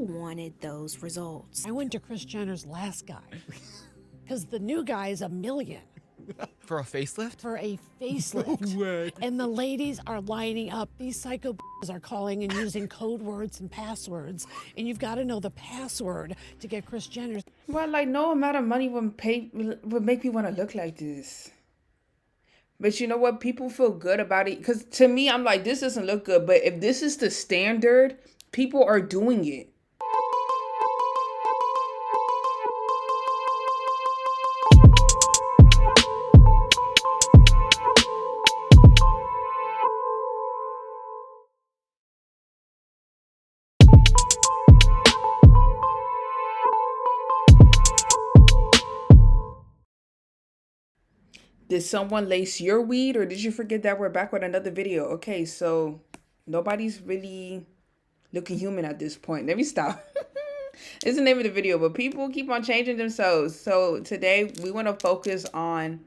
wanted those results. I went to Kris Jenner's last guy because the new guy is $1 million. For a facelift? For a facelift. No way. And the ladies are lining up. These psycho are calling and using code words and passwords. And you've got to know the password to get Kris Jenner's. Well, like, no amount of money would make me want to look like this. But you know what? People feel good about it. Because to me, I'm like, this doesn't look good. But if this is the standard, people are doing it. Did someone lace your weed, or did you forget that we're back with another video? Okay, so nobody's really looking human at this point. Let me stop. It's the name of the video, but people keep on changing themselves. So today we want to focus on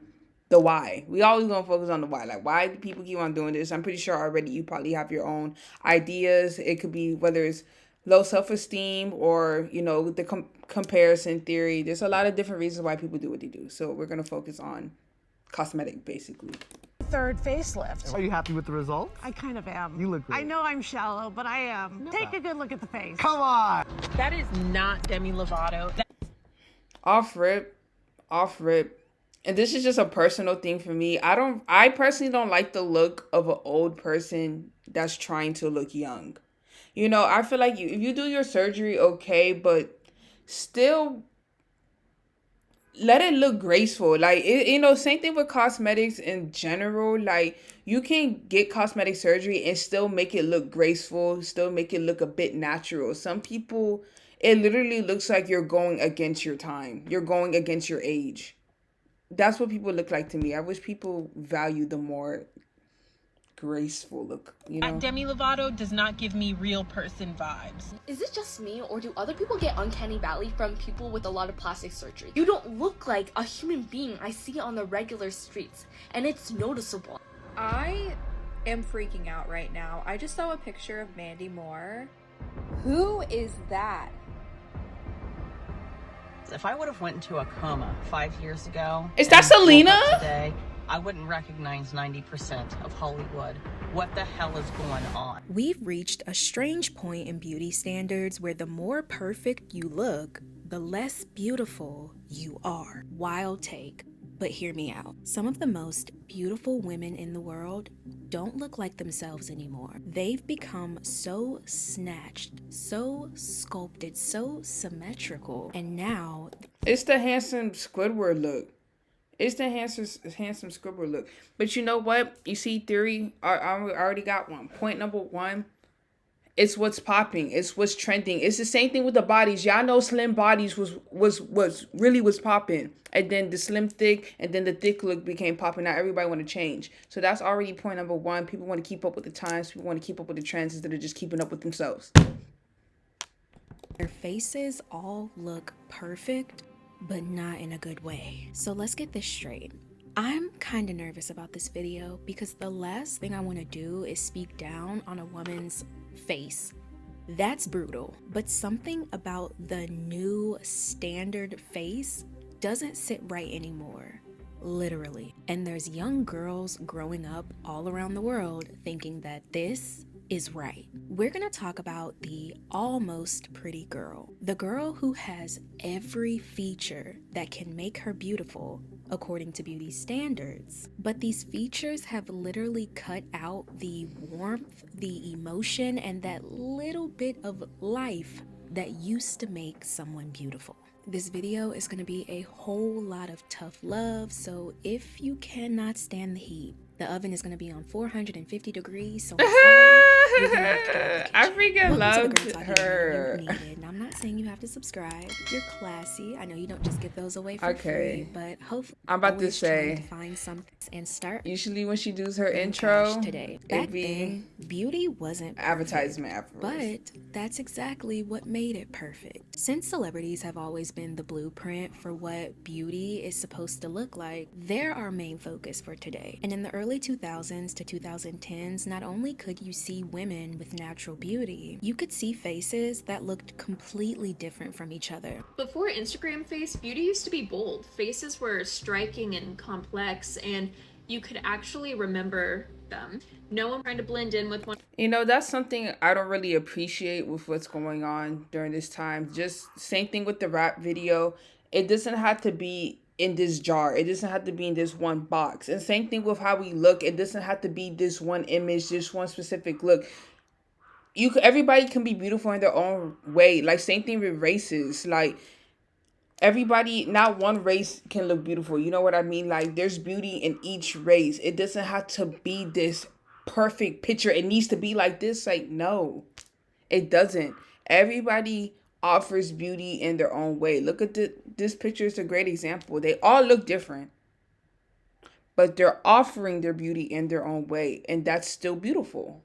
the why. We always going to focus on the why. Like, why do people keep on doing this? I'm pretty sure already you probably have your own ideas. It could be whether it's low self-esteem or, you know, the comparison theory. There's a lot of different reasons why people do what they do. So we're going to focus on cosmetic, basically. Third facelift. Are you happy with the results? I kind of am. You look great. I know I'm shallow, but I am. Take a good look at the face. Come on. That is not Demi Lovato. Off rip. And this is just a personal thing for me. I personally don't like the look of an old person that's trying to look young. You know, I feel like if you do your surgery, okay, but still let it look graceful. Like, you know, same thing with cosmetics in general. Like, you can get cosmetic surgery and still make it look graceful, still make it look a bit natural. Some people, it literally looks like you're going against your time. You're going against your age. That's what people look like to me. I wish people value the more graceful look, you know? Demi Lovato does not give me real person vibes. Is it just me, or do other people get uncanny valley from people with a lot of plastic surgery? You don't look like a human being I see on the regular streets, and it's noticeable. I am freaking out right now. I just saw a picture of Mandy Moore. Who is that? If I would have went into a coma 5 years ago, is that Selena? Today, I wouldn't recognize 90% of Hollywood. What the hell is going on? We've reached a strange point in beauty standards where the more perfect you look, the less beautiful you are. Wild take, but hear me out. Some of the most beautiful women in the world don't look like themselves anymore. They've become so snatched, so sculpted, so symmetrical, and now it's the handsome Squidward look. It's the handsome Squidward look. But you know what? You see, theory, I already got one. Point number one, it's what's popping. It's what's trending. It's the same thing with the bodies. Y'all know slim bodies was really popping. And then the slim thick, and then the thick look became popping. Now everybody want to change. So that's already point number one. People want to keep up with the times. People want to keep up with the trends instead of just keeping up with themselves. their faces all look perfect, but not in a good way. So let's get this straight. I'm kind of nervous about this video because the last thing I want to do is speak down on a woman's face. That's brutal. But something about the new standard face doesn't sit right anymore. Literally. And there's young girls growing up all around the world thinking that this is right. We're gonna talk about the almost pretty girl. The girl who has every feature that can make her beautiful according to beauty standards. But these features have literally cut out the warmth, the emotion, and that little bit of life that used to make someone beautiful. This video is gonna be a whole lot of tough love, so if you cannot stand the heat, the oven is gonna be on 450 degrees, so I'm sorry, you're gonna have to get out of the kitchen. I freaking Welcome to the loved Girl Talk her. Video. I'm not not saying you have to subscribe. You're classy. I know you don't just get those away for Okay. free, but hopefully I'm about to always trying say, to find something and start. usually when she does her Gosh, intro, today. it Back be then, beauty wasn't perfect, advertisement afterwards. but that's exactly what made it perfect. Since celebrities have always been the blueprint for what beauty is supposed to look like, they're our main focus for today. And in the early 2000s to 2010s, not only could you see women with natural beauty, you could see faces that looked completely different from each other. Before Instagram face, beauty used to be bold. Faces were striking and complex, and you could actually remember them. No one trying to blend in with one. You know, that's something I don't really appreciate with what's going on during this time. Just same thing with the rap video. It doesn't have to be in this jar. It doesn't have to be in this one box. And same thing with how we look. It doesn't have to be this one image, this one specific look. Everybody can be beautiful in their own way. Like same thing with races. Like everybody, not one race can look beautiful. You know what I mean? Like there's beauty in each race. It doesn't have to be this perfect picture. It needs to be like this. Like no, it doesn't. Everybody offers beauty in their own way. Look at this picture is a great example. They all look different, but they're offering their beauty in their own way, and that's still beautiful.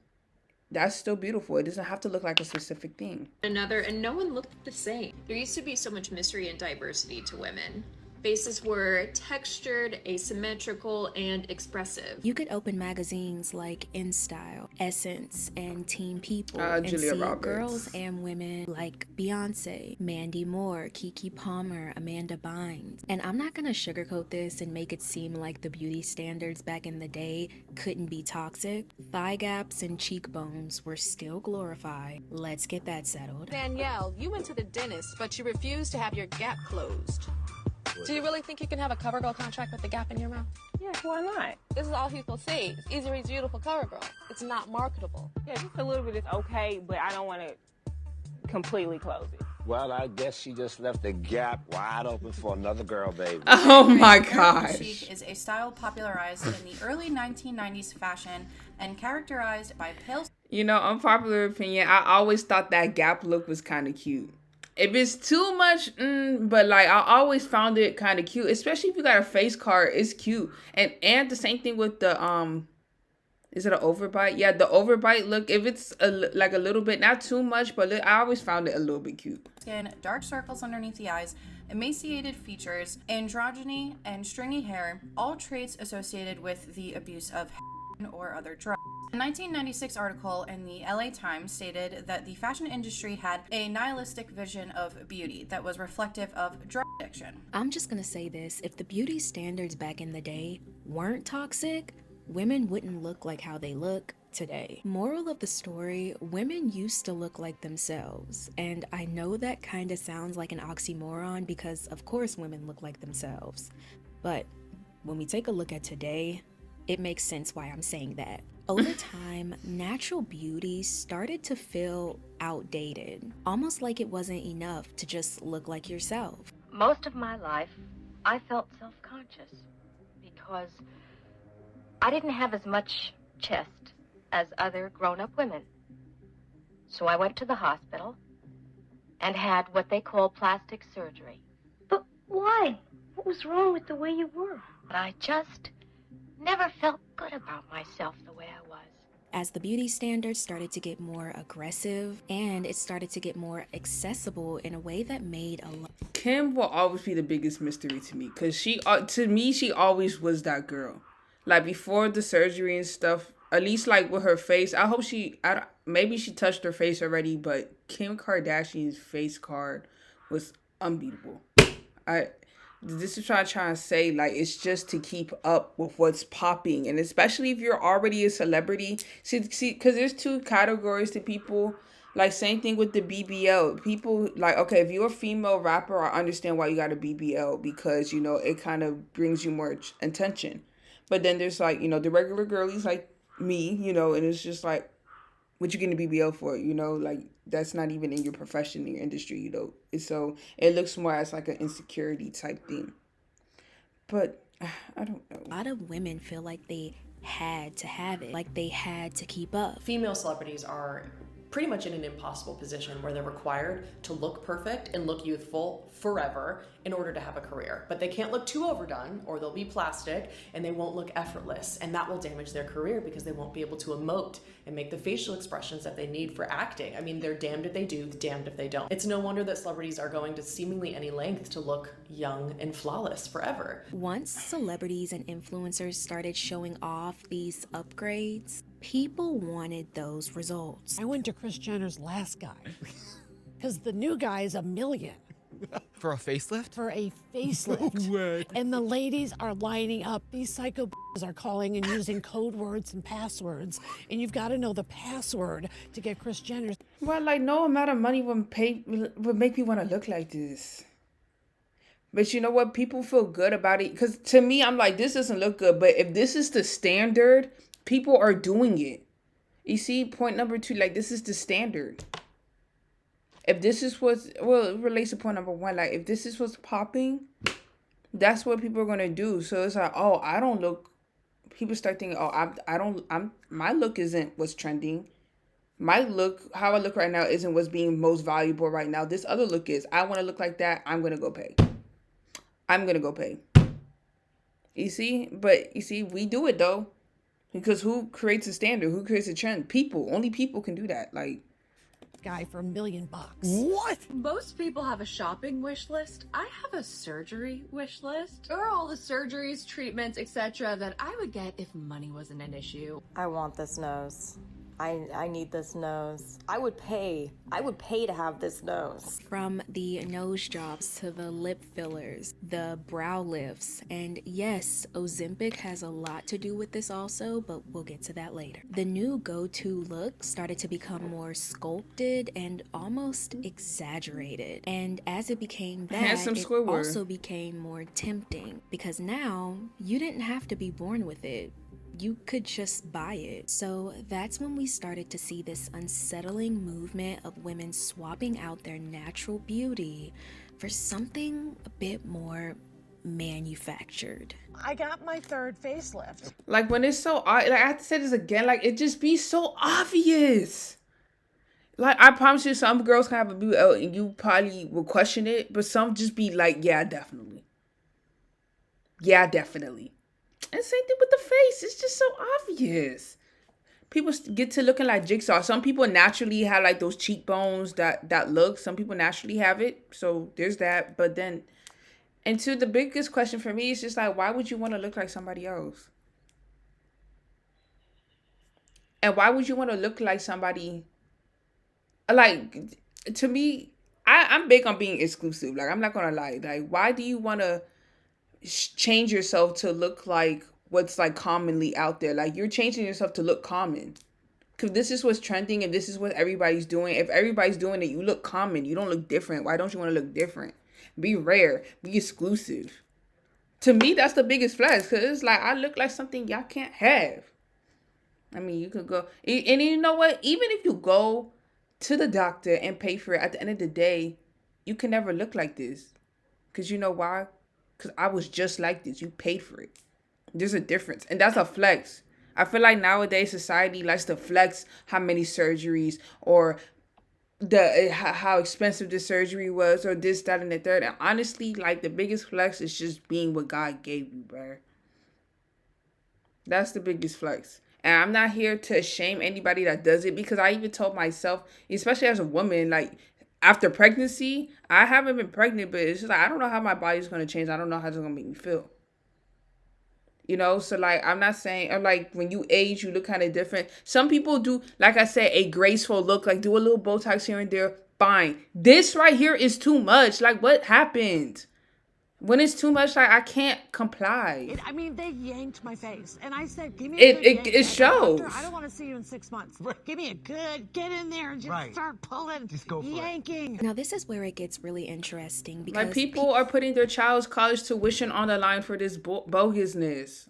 That's still beautiful. It doesn't have to look like a specific thing. Another, and no one looked the same. There used to be so much mystery and diversity to women. Faces were textured, asymmetrical, and expressive. You could open magazines like InStyle, Essence, and Teen People and Julia see Roberts. girls and women like Beyonce, Mandy Moore, Keke Palmer, Amanda Bynes. And I'm not gonna sugarcoat this and make it seem like the beauty standards back in the day couldn't be toxic. Thigh gaps and cheekbones were still glorified. Let's get that settled. Danielle, you went to the dentist, but you refused to have your gap closed. Do you really think you can have a CoverGirl contract with the gap in your mouth? Yeah, why not? This is all people see. It's easy to reach beautiful CoverGirl. It's not marketable. Yeah, just a little bit is okay, but I don't want to completely close it. Well, I guess she just left the gap wide open for another girl, baby. Oh my gosh. Chic is a style popularized in the early 1990s fashion and characterized by pale. You know, unpopular opinion, I always thought that Gap look was kind of cute. If it's too much, but like I always found it kind of cute, especially if you got a face card, it's cute. And the same thing with the is it an overbite? Yeah, the overbite look. If it's like a little bit, not too much, but I always found it a little bit cute. Skin, dark circles underneath the eyes, emaciated features, androgyny, and stringy hair, all traits associated with the abuse of or other drugs. A 1996 article in the LA Times stated that the fashion industry had a nihilistic vision of beauty that was reflective of drug addiction. I'm just gonna say this, if the beauty standards back in the day weren't toxic, women wouldn't look like how they look today. Moral of the story, women used to look like themselves. And I know that kind of sounds like an oxymoron because of course women look like themselves. But when we take a look at today, it makes sense why I'm saying that. Over time, natural beauty started to feel outdated, almost like it wasn't enough to just look like yourself. Most of my life, I felt self-conscious because I didn't have as much chest as other grown-up women. So I went to the hospital and had what they call plastic surgery. But why? What was wrong with the way you were? But I just never felt good about myself the way I was. As the beauty standards started to get more aggressive and it started to get more accessible in a way that made a lot. Kim will always be the biggest mystery to me because to me, she always was that girl. Like before the surgery and stuff, at least like with her face, I hope maybe she touched her face already, but Kim Kardashian's face card was unbeatable. This is what I'm trying to say. Like, it's just to keep up with what's popping. And especially if you're already a celebrity. See, because there's two categories to people. Like, same thing with the BBL. People, like, okay, if you're a female rapper, I understand why you got a BBL. Because, you know, it kind of brings you more attention. But then there's, like, you know, the regular girlies like me, you know. And it's just like, what you getting a BBL for, you know? Like, that's not even in your profession, in your industry, you know. So it looks more as like an insecurity type thing. But I don't know. A lot of women feel like they had to have it, like they had to keep up. Female celebrities are pretty much in an impossible position where they're required to look perfect and look youthful forever in order to have a career. But they can't look too overdone or they'll be plastic and they won't look effortless, and that will damage their career because they won't be able to emote and make the facial expressions that they need for acting. I mean, they're damned if they do, damned if they don't. It's no wonder that celebrities are going to seemingly any length to look young and flawless forever. Once celebrities and influencers started showing off these upgrades, people wanted those results. I went to Kris Jenner's last guy because the new guy is $1 million. For a facelift? For a facelift. No way. And the ladies are lining up. These psycho are calling and using code words and passwords. And you've got to know the password to get Kris Jenner's. Well, like, no amount of money would make me want to look like this. But you know what? People feel good about it. Because to me, I'm like, this doesn't look good. But if this is the standard, people are doing it. You see, point number 2, like, this is the standard. If this is what's, well, it relates to point number 1. Like, if this is what's popping, that's what people are going to do. So it's like, oh, I don't look, people start thinking, oh, my look isn't what's trending. My look, how I look right now isn't what's being most valuable right now. This other look is, I want to look like that. I'm going to go pay. I'm going to go pay. You see? But you see, we do it though. Because who creates a standard? Who creates a trend? People. Only people can do that. Like, guy for $1 million. What? Most people have a shopping wish list. I have a surgery wish list. Or all the surgeries, treatments, etc. that I would get if money wasn't an issue. I want this nose. I need this nose. I would pay to have this nose. From the nose jobs to the lip fillers, the brow lifts, and yes, Ozempic has a lot to do with this also, but we'll get to that later. The new go-to look started to become more sculpted and almost exaggerated. And as it became that, Handsome it Squidward also became more tempting because now you didn't have to be born with it. You could just buy it. So that's when we started to see this unsettling movement of women swapping out their natural beauty for something a bit more manufactured. I got my 3rd facelift. Like, when it's so, like, I have to say this again, like, it just be so obvious. Like, I promise you, some girls can have a BBL and you probably will question it, but some just be like, yeah, definitely. Yeah, definitely. And same thing with the face. It's just so obvious. People get to looking like Jigsaw. Some people naturally have like those cheekbones that look. Some people naturally have it. So there's that. But then, and to the biggest question for me is just like, why would you want to look like somebody else? And why would you want to look like somebody? Like, to me, I'm big on being exclusive. Like, I'm not going to lie. Like, why do you want to change yourself to look like what's like commonly out there? Like, you're changing yourself to look common because this is what's trending and this is what everybody's doing. If everybody's doing it, you look common. You don't look different. Why don't you want to look different? Be rare. Be exclusive. To me, that's the biggest flex because it's like, I look like something y'all can't have. I mean, you could go, and you know what? Even if you go to the doctor and pay for it, at the end of the day, you can never look like this. Because you know why? Because I was just like this. You paid for it. There's a difference. And that's a flex. I feel like nowadays society likes to flex how many surgeries or how expensive the surgery was or this, that, and the third. And honestly, like, the biggest flex is just being what God gave you, bro. That's the biggest flex. And I'm not here to shame anybody that does it because I even told myself, especially as a woman, like, after pregnancy, I haven't been pregnant, but it's just like, I don't know how my body's going to change. I don't know how it's going to make me feel. You know, so like, I'm not saying, or like, when you age, you look kind of different. Some people do, like I said, a graceful look, like do a little Botox here and there. Fine. This right here is too much. Like, what happened? When it's too much, like, I can't comply. I mean, they yanked my face. And I said, give me a good yank. It shows. I don't want to see you in 6 months. Give me a good, get in there and just start pulling, just go for yanking. Now, this is where it gets really interesting because like, people are putting their child's college tuition on the line for this bogusness.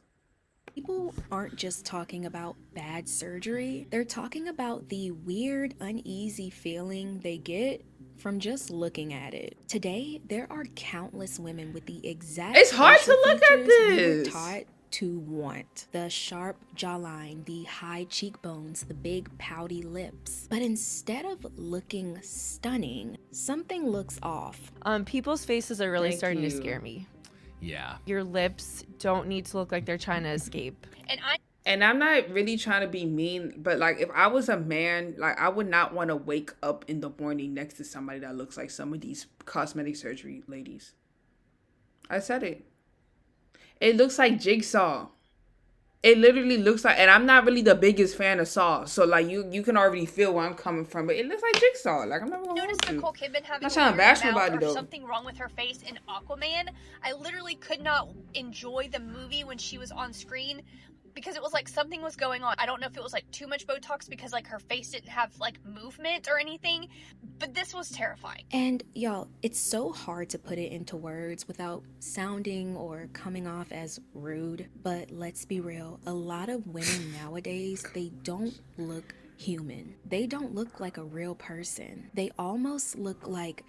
People aren't just talking about bad surgery. They're talking about the weird, uneasy feeling they get from just looking at it. Today, there are countless women with the exact It's hard to look at features we were this. taught to want. The sharp jawline, the high cheekbones, the big pouty lips. But instead of looking stunning, something looks off. People's faces are really Thank starting to you. scare me. Yeah. Your lips don't need to look like they're trying to escape. And I'm not really trying to be mean, but like if I was a man, like I would not want to wake up in the morning next to somebody that looks like some of these cosmetic surgery ladies. I said it. It looks like Jigsaw. It literally looks like, and I'm not really the biggest fan of Saw, so like you can already feel where I'm coming from, but it looks like Jigsaw. Like I'm never gonna Notice hold you. Nicole Kidman having Not a trying to weird bash mouth nobody or though. something wrong with her face in Aquaman. I literally could not enjoy the movie when she was on screen because it was like something was going on. I don't know if it was like too much Botox because like her face didn't have like movement or anything, but this was terrifying. And y'all, it's so hard to put it into words without sounding or coming off as rude, but let's be real, a lot of women nowadays, they don't look human. They don't look like a real person. They almost look like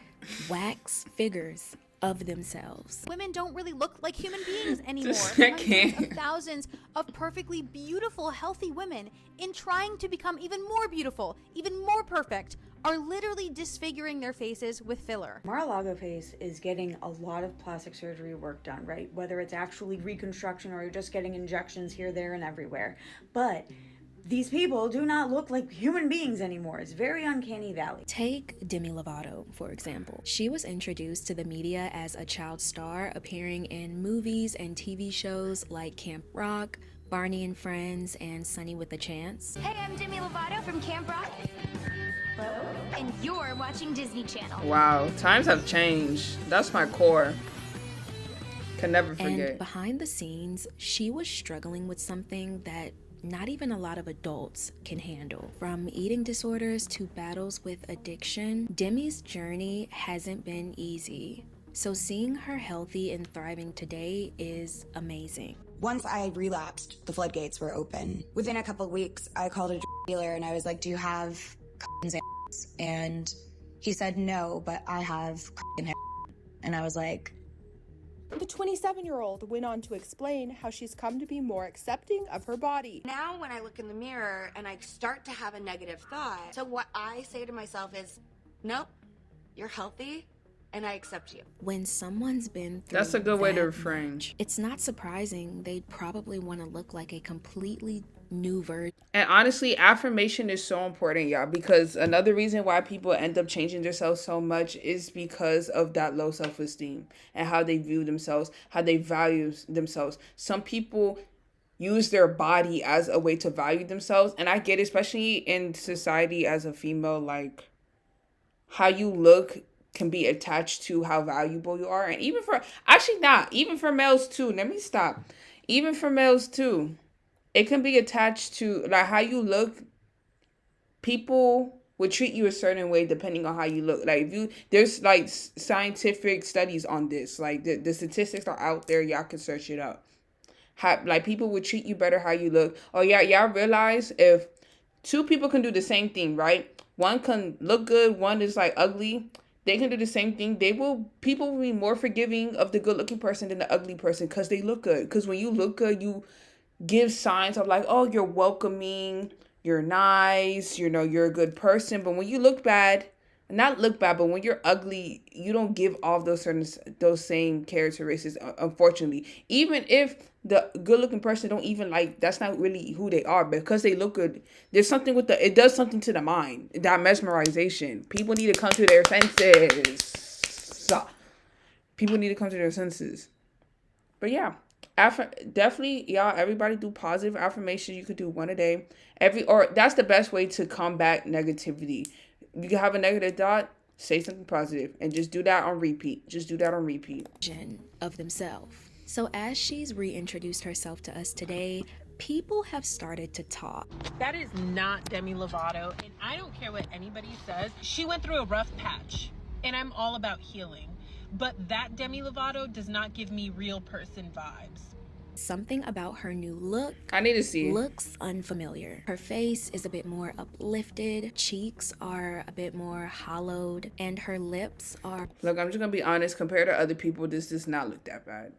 wax figures of themselves. Women don't really look like human beings anymore. I Hundreds can't. of thousands of perfectly beautiful, healthy women, in trying to become even more beautiful, even more perfect, are literally disfiguring their faces with filler. Mar-a-Lago face is getting a lot of plastic surgery work done, right? Whether it's actually reconstruction or you're just getting injections here, there, and everywhere. But these people do not look like human beings anymore. It's very uncanny valley. Take Demi Lovato, for example. She was introduced to the media as a child star, appearing in movies and TV shows like Camp Rock, Barney and Friends, and Sunny with a Chance. Hey, I'm Demi Lovato from Camp Rock. And you're watching Disney Channel. Wow, times have changed. That's my core. Can never forget. And behind the scenes, she was struggling with something that not even a lot of adults can handle. From eating disorders to battles with addiction, Demi's journey hasn't been easy. So seeing her healthy and thriving today is amazing. Once I relapsed, the floodgates were open. Within a couple of weeks, I called a dealer and I was like, do you have and he said no, but I have and I was like, the 27-year-old went on to explain how she's come to be more accepting of her body. Now when I look in the mirror and I start to have a negative thought, so what I say to myself is, nope, you're healthy and I accept you. When someone's been through That's a good way to that refrain. much, it's not surprising they'd probably want to look like a completely new version. And honestly, affirmation is so important, y'all, because another reason why people end up changing themselves so much is because of that low self-esteem and how they view themselves, how they value themselves. Some people use their body as a way to value themselves, and I get it, especially in society as a female, like how you look can be attached to how valuable you are. And even for, actually not, even for males too. Let me stop. Even for males too. It can be attached to like how you look. People will treat you a certain way depending on how you look. Like if you, there's like scientific studies on this. Like the statistics are out there. Y'all can search it up. How, like people will treat you better how you look. Oh yeah, y'all realize if two people can do the same thing, right? One can look good, one is like ugly. They can do the same thing. People will be more forgiving of the good looking person than the ugly person because they look good. Because when you look good, you give signs of like, oh, you're welcoming, you're nice, you know, you're a good person. But when you look bad, not look bad, but when you're ugly, you don't give off those same characteristics, unfortunately. Even if the good looking person don't even like, that's not really who they are, because they look good. There's something with it does something to the mind, that mesmerization. People need to come to their senses. People need to come to their senses. But yeah. Definitely, y'all, everybody do positive affirmations. You could do one a day. That's the best way to combat negativity. You can have a negative thought, say something positive, and just do that on repeat. Just do that on repeat. Of themselves. So as she's reintroduced herself to us today, people have started to talk. That is not Demi Lovato, and I don't care what anybody says. She went through a rough patch, and I'm all about healing. But that Demi Lovato does not give me real person vibes. Something about her new look, I need to see, looks unfamiliar. Her face is a bit more uplifted, cheeks are a bit more hollowed, and her lips are... Look, I'm just gonna be honest, compared to other people, this does not look that bad.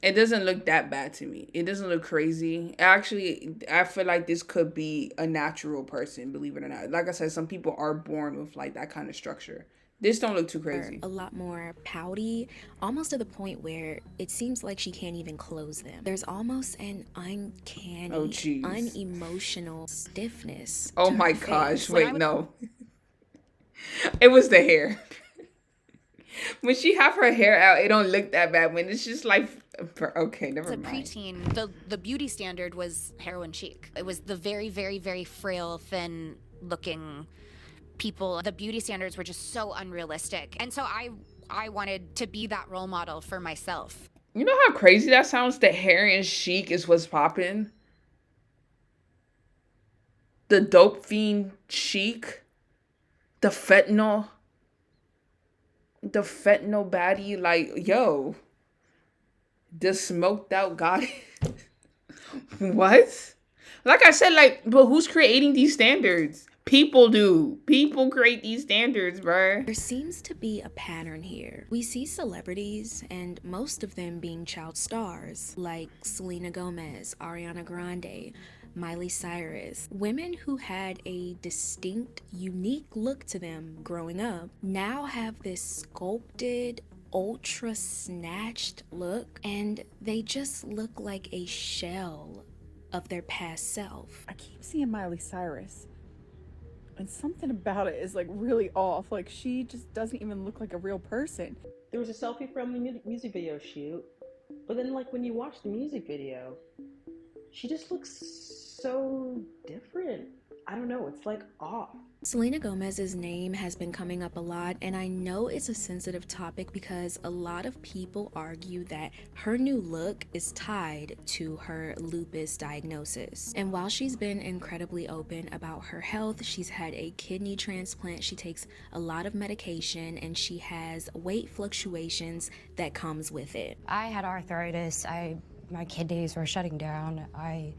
It doesn't look that bad to me. It doesn't look crazy. Actually, I feel like this could be a natural person, believe it or not. Like I said, some people are born with like that kind of structure. This don't look too crazy. A lot more pouty, almost to the point where it seems like she can't even close them. There's almost an uncanny, unemotional stiffness. Oh to my her gosh, face. wait, no. It was the hair. When she have her hair out, it don't look that bad. When it's just like, okay, never As a mind. preteen, the beauty standard was heroin chic. It was the very, very, very frail, thin looking people. The beauty standards were just so unrealistic. And so I wanted to be that role model for myself. You know how crazy that sounds? The hair and chic is what's popping. The dope fiend chic. The fentanyl baddie, like, yo. The smoked out goddess. What? Like I said, like, but who's creating these standards? People do. People create these standards, bruh. There seems to be a pattern here. We see celebrities, and most of them being child stars, like Selena Gomez, Ariana Grande, Miley Cyrus. Women who had a distinct, unique look to them growing up now have this sculpted, ultra snatched look, and they just look like a shell of their past self. I keep seeing Miley Cyrus, and something about it is like really off. Like, she just doesn't even look like a real person. There was a selfie from the music video shoot, but then like when you watch the music video, she just looks so different. I don't know, it's like off. Selena Gomez's name has been coming up a lot, and I know it's a sensitive topic because a lot of people argue that her new look is tied to her lupus diagnosis. And while she's been incredibly open about her health, she's had a kidney transplant, she takes a lot of medication, and she has weight fluctuations that comes with it. I had arthritis. My kidneys were shutting down. My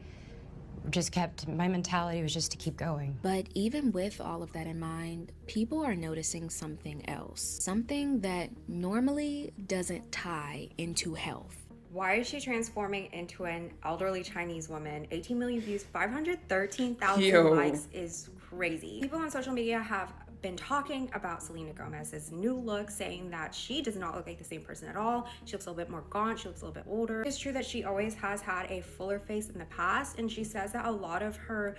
mentality was just to keep going. But even with all of that in mind, people are noticing something else. Something that normally doesn't tie into health. Why is she transforming into an elderly Chinese woman? 18 million views, 513,000 likes is crazy. People on social media have been talking about Selena Gomez's new look, saying that she does not look like the same person at all. She looks a little bit more gaunt, she looks a little bit older. It's true that she always has had a fuller face in the past, and she says that a lot of her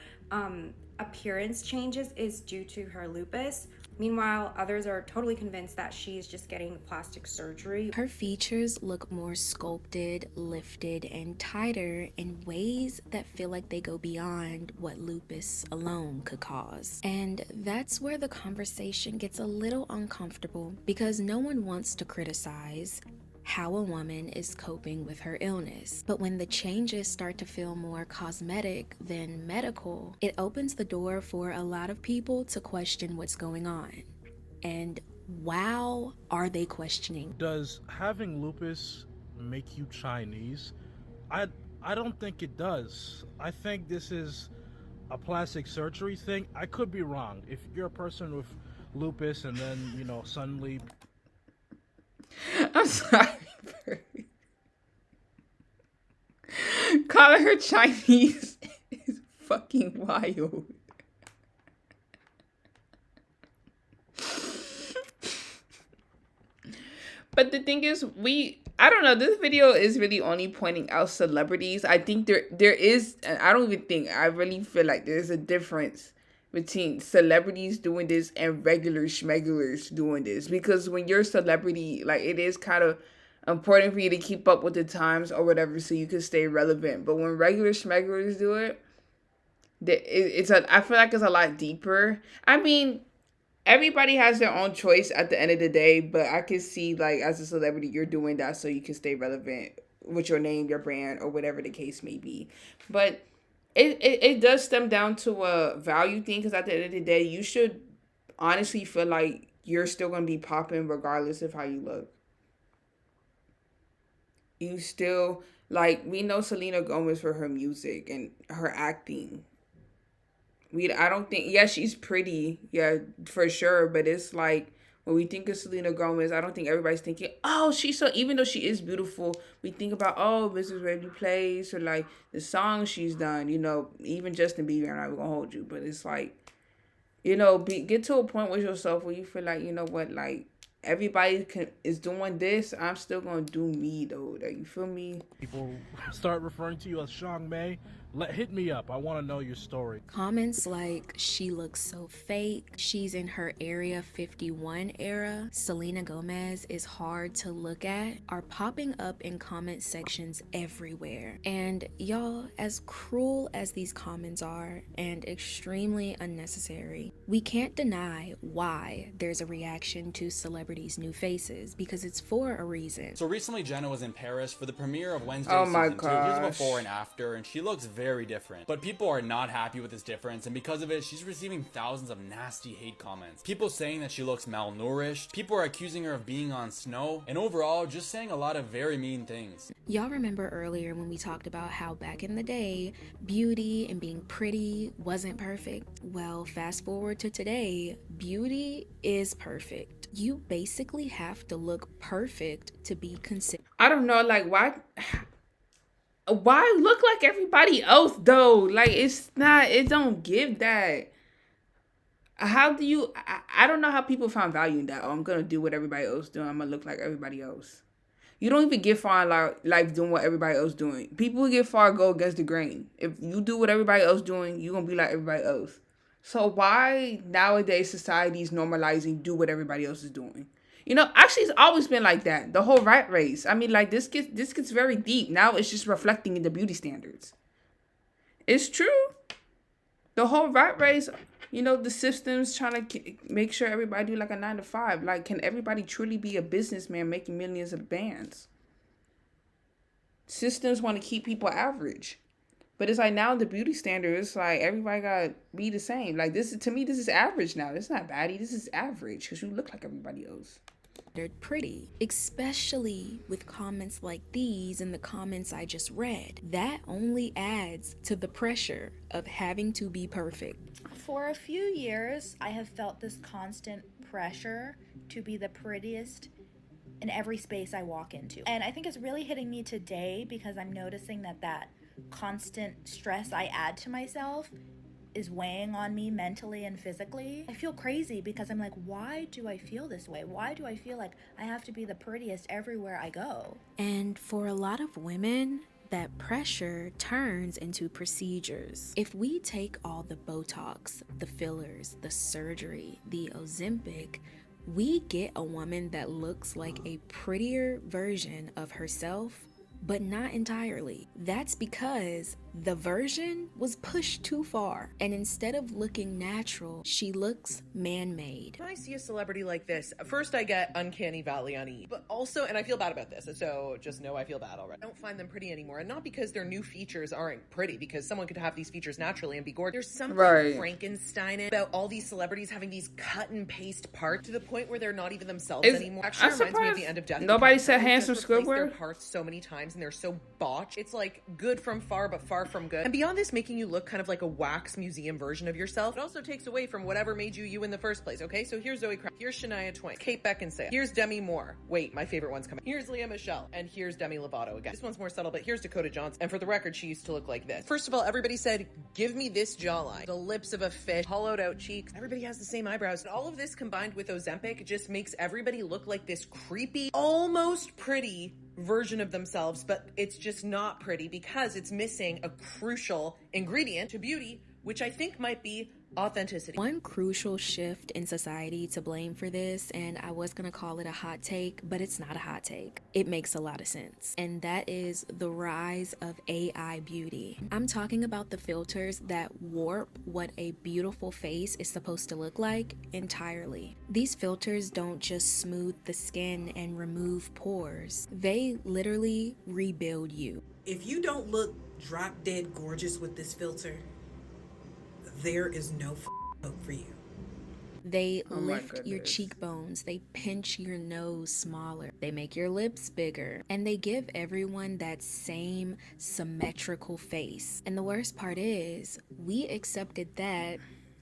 appearance changes is due to her lupus. Meanwhile, others are totally convinced that she's just getting plastic surgery. Her features look more sculpted, lifted, and tighter in ways that feel like they go beyond what lupus alone could cause. And that's where the conversation gets a little uncomfortable because no one wants to criticize how a woman is coping with her illness. But when the changes start to feel more cosmetic than medical, it opens the door for a lot of people to question what's going on. And wow, are they questioning? Does having lupus make you Chinese? I don't think it does. I think this is a plastic surgery thing. I could be wrong. If you're a person with lupus and then, suddenly... I'm sorry. Calling her Chinese is fucking wild. But the thing is, I don't know, this video is really only pointing out celebrities. I think there is, I really feel like there's a difference between celebrities doing this and regular schmegulars doing this. Because when you're a celebrity, like, it is kind of important for you to keep up with the times or whatever so you can stay relevant. But when regular schmegulars do it, I feel like it's a lot deeper. I mean, everybody has their own choice at the end of the day, but I can see, like, as a celebrity, you're doing that so you can stay relevant with your name, your brand, or whatever the case may be. But it does stem down to a value thing, because at the end of the day, you should honestly feel like you're still going to be popping regardless of how you look. You still, like, we know Selena Gomez for her music and her acting. I don't think, yeah, she's pretty, yeah, for sure, but it's like, when we think of Selena Gomez, I don't think everybody's thinking, oh, she's so, even though she is beautiful, we think about, oh, Mrs. Raby Place, or like the songs she's done, you know, even Justin Bieber, I'm not gonna hold you, but it's like, you know, get to a point with yourself where you feel like, you know what, like, everybody is doing this, I'm still gonna do me though. Like, you feel me? People start referring to you as Shang Mei. Hit me up. I want to know your story. Comments like, she looks so fake, she's in her Area 51 era, Selena Gomez is hard to look at, are popping up in comment sections everywhere. And y'all, as cruel as these comments are and extremely unnecessary, we can't deny why there's a reaction to celebrities' new faces, because it's for a reason. So recently Jenna was in Paris for the premiere of Wednesday Oh my season 2. Here's a gosh. before and after, and she looks very different. But people are not happy with this difference, and because of it, she's receiving thousands of nasty hate comments. People saying that she looks malnourished, people are accusing her of being on snow, and overall just saying a lot of very mean things. Y'all remember earlier when we talked about how back in the day, beauty and being pretty wasn't perfect? Well, fast forward to today, beauty is perfect. You basically have to look perfect to be considered. I don't know, like, why look like everybody else though? Like, it's not, it don't give that. How do you, I don't know how people find value in that. Oh, I'm gonna do what everybody else doing, I'm gonna look like everybody else. You don't even get far in life doing what everybody else doing. People who get far go against the grain. If you do what everybody else doing, you're gonna be like everybody else. So why nowadays society is normalizing do what everybody else is doing? You know, actually, it's always been like that. The whole rat race. I mean, like, this gets very deep. Now it's just reflecting in the beauty standards. It's true. The whole rat race, you know, the systems trying to make sure everybody do like a 9 to 5. Like, can everybody truly be a businessman making millions of bands? Systems want to keep people average. But it's like now the beauty standard, it's like everybody got to be the same. Like, this is, to me, this is average now. It's not baddie. This is average because you look like everybody else. They're pretty, especially with comments like these and the comments I just read. That only adds to the pressure of having to be perfect. For a few years, I have felt this constant pressure to be the prettiest in every space I walk into. And I think it's really hitting me today because I'm noticing that constant stress I add to myself is weighing on me mentally and physically. I feel crazy because I'm like, why do I feel this way? Why do I feel like I have to be the prettiest everywhere I go? And for a lot of women, that pressure turns into procedures. If we take all the Botox, the fillers, the surgery, the Ozempic, we get a woman that looks like a prettier version of herself, but not entirely. That's because the version was pushed too far, and instead of looking natural, she looks man-made. When I see a celebrity like this, first I get uncanny valley unease, but also, and I feel bad about this, so just know I feel bad already. I don't find them pretty anymore, and not because their new features aren't pretty, because someone could have these features naturally and be gorgeous. There's something Frankenstein about all these celebrities having these cut and paste parts to the point where they're not even themselves anymore. Actually, reminds me of the end of Death. Nobody said handsome Squidward. Squidward. Their parts so many times, and they're so botched. It's like good from far, but far from good. And beyond this making you look kind of like a wax museum version of yourself, it also takes away from whatever made you you in the first place, okay? So here's Zoe Kravitz, here's Shania Twain, Kate Beckinsale, here's Demi Moore. Wait, my favorite one's coming. Here's Lea Michele, and here's Demi Lovato again. This one's more subtle, but here's Dakota Johnson. And for the record, she used to look like this. First of all, everybody said, give me this jawline. The lips of a fish, hollowed out cheeks. Everybody has the same eyebrows. And all of this combined with Ozempic just makes everybody look like this creepy, almost pretty version of themselves, but it's just not pretty because it's missing a crucial ingredient to beauty, which I think might be authenticity. One crucial shift in society to blame for this, and I was gonna call it a hot take, but it's not a hot take. It makes a lot of sense. And that is the rise of AI beauty. I'm talking about the filters that warp what a beautiful face is supposed to look like entirely. These filters don't just smooth the skin and remove pores. They literally rebuild you. If you don't look drop dead gorgeous with this filter, there is no hope for you. They lift your cheekbones, they pinch your nose smaller, they make your lips bigger, and they give everyone that same symmetrical face. And the worst part is, we accepted that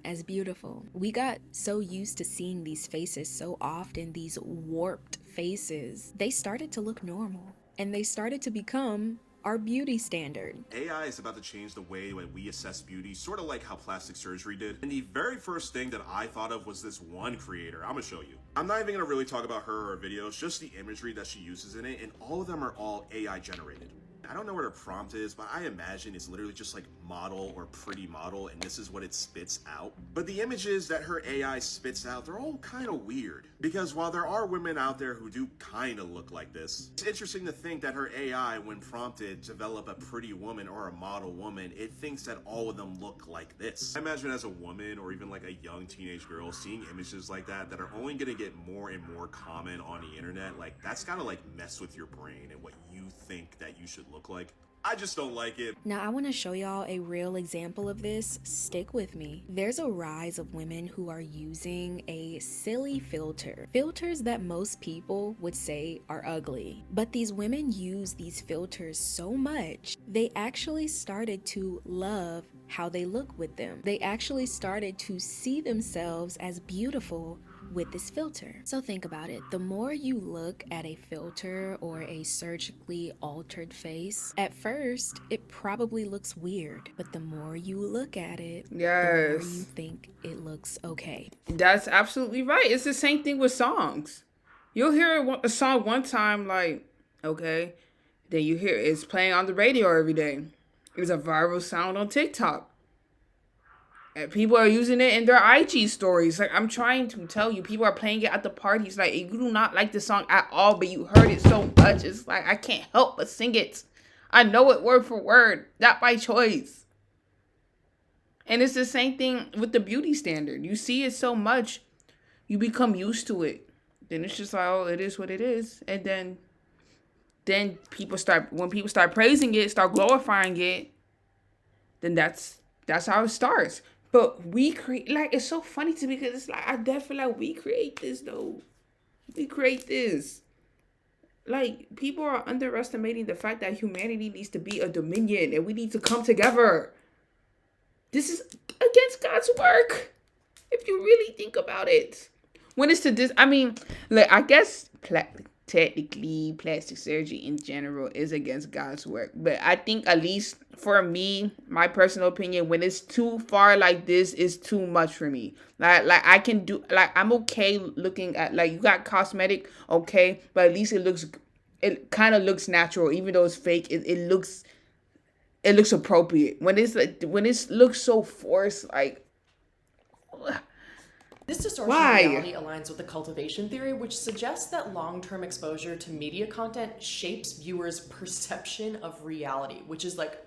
as beautiful. We got so used to seeing these faces so often, these warped faces, they started to look normal and they started to become our beauty standard. AI is about to change the way that we assess beauty, sort of like how plastic surgery did. And the very first thing that I thought of was this one creator. I'm gonna show you. I'm not even gonna really talk about her or her videos, just the imagery that she uses in it, and all of them are all AI generated. I don't know what her prompt is, but I imagine it's literally just like model or pretty model, and this is what it spits out. But the images that her AI spits out, they're all kind of weird. Because while there are women out there who do kind of look like this, it's interesting to think that her AI, when prompted to develop a pretty woman or a model woman, it thinks that all of them look like this. I imagine as a woman or even like a young teenage girl, seeing images like that are only gonna get more and more common on the internet, like that's gotta like mess with your brain and what you think that you should look like. I just don't like it. Now I want to show y'all a real example of this. Stick with me. There's a rise of women who are using a silly filter. Filters that most people would say are ugly. But these women use these filters so much, they actually started to love how they look with them. They actually started to see themselves as beautiful with this filter. So think about it. The more you look at a filter or a surgically altered face, at first it probably looks weird, but the more you look at it, the more you think it looks okay. That's absolutely right. It's the same thing with songs. You'll hear a song one time, like, okay, then you hear it's playing on the radio every day. It's a viral sound on TikTok. And people are using it in their IG stories. Like, I'm trying to tell you, people are playing it at the parties. Like, you do not like the song at all, but you heard it so much. It's like, I can't help but sing it. I know it word for word, not by choice. And it's the same thing with the beauty standard. You see it so much, you become used to it. Then it's just like, oh, it is what it is. And then when people start praising it, start glorifying it, then that's how it starts. But we create, like, it's so funny to me because it's like, I definitely feel like we create this, though. We create this. Like, people are underestimating the fact that humanity needs to be a dominion and we need to come together. This is against God's work, if you really think about it. When it's to this, I mean, like, I guess technically plastic surgery in general is against God's work. But I think, at least for me, my personal opinion, when it's too far like this, is too much for me. Like I can do, like, I'm okay looking at, like, you got cosmetic, okay, but at least it kind of looks natural, even though it's fake. It looks appropriate. When it looks so forced, like, this distortion of reality aligns with the cultivation theory, which suggests that long-term exposure to media content shapes viewers' perception of reality, which is like,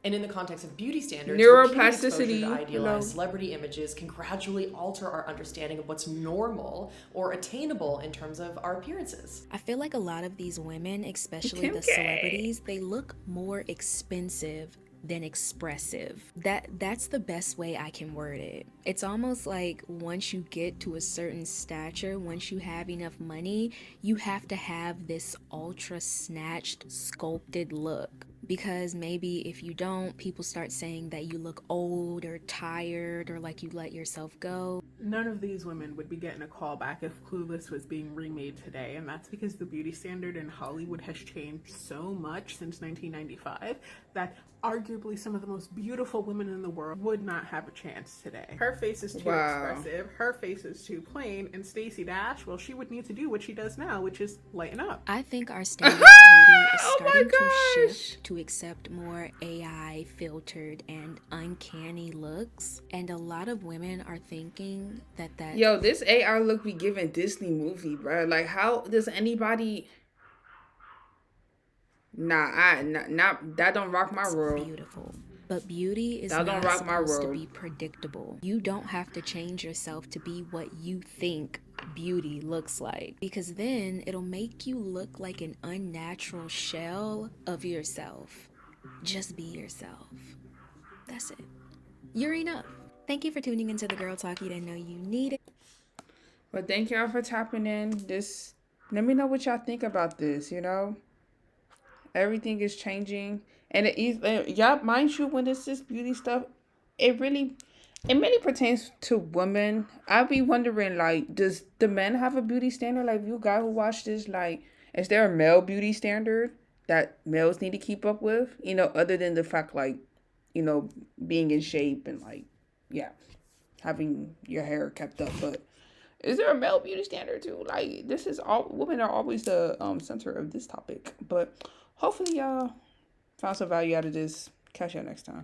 and in the context of beauty standards, neuroplasticity, to idealized celebrity images can gradually alter our understanding of what's normal or attainable in terms of our appearances. I feel like a lot of these women, especially the celebrities, they look more expensive than expressive. That's the best way I can word it. It's almost like once you get to a certain stature, once you have enough money, you have to have this ultra snatched, sculpted look. Because maybe if you don't, people start saying that you look old or tired or like you let yourself go. None of these women would be getting a call back if Clueless was being remade today, and that's because the beauty standard in Hollywood has changed so much since 1995 that arguably some of the most beautiful women in the world would not have a chance today. Her face is too expressive, her face is too plain, and Stacey Dash, well, she would need to do what she does now, which is lighten up. I think our standard of beauty is starting to shift to accept more AI filtered and uncanny looks, and a lot of women are thinking that yo, this AI look be giving Disney movie, bro. Like, how does anybody? That don't rock my world. Beautiful. But beauty is not supposed to be predictable. You don't have to change yourself to be what you think beauty looks like, because then it'll make you look like an unnatural shell of yourself. Just be yourself. That's it. You're enough. Thank you for tuning into the Girl Talk you didn't know you needed. Well, thank y'all for tapping in. Let me know what y'all think about this, you know? Everything is changing. And mind you, when it's this beauty stuff, it really, It mainly pertains to women. I'd be wondering, like, does the men have a beauty standard? Like, you guy who watched this, like, is there a male beauty standard that males need to keep up with? You know, other than the fact, like, you know, being in shape and, like, yeah, having your hair kept up. But is there a male beauty standard too? Like, this is all, women are always the center of this topic. But hopefully y'all found some value out of this. Catch y'all next time.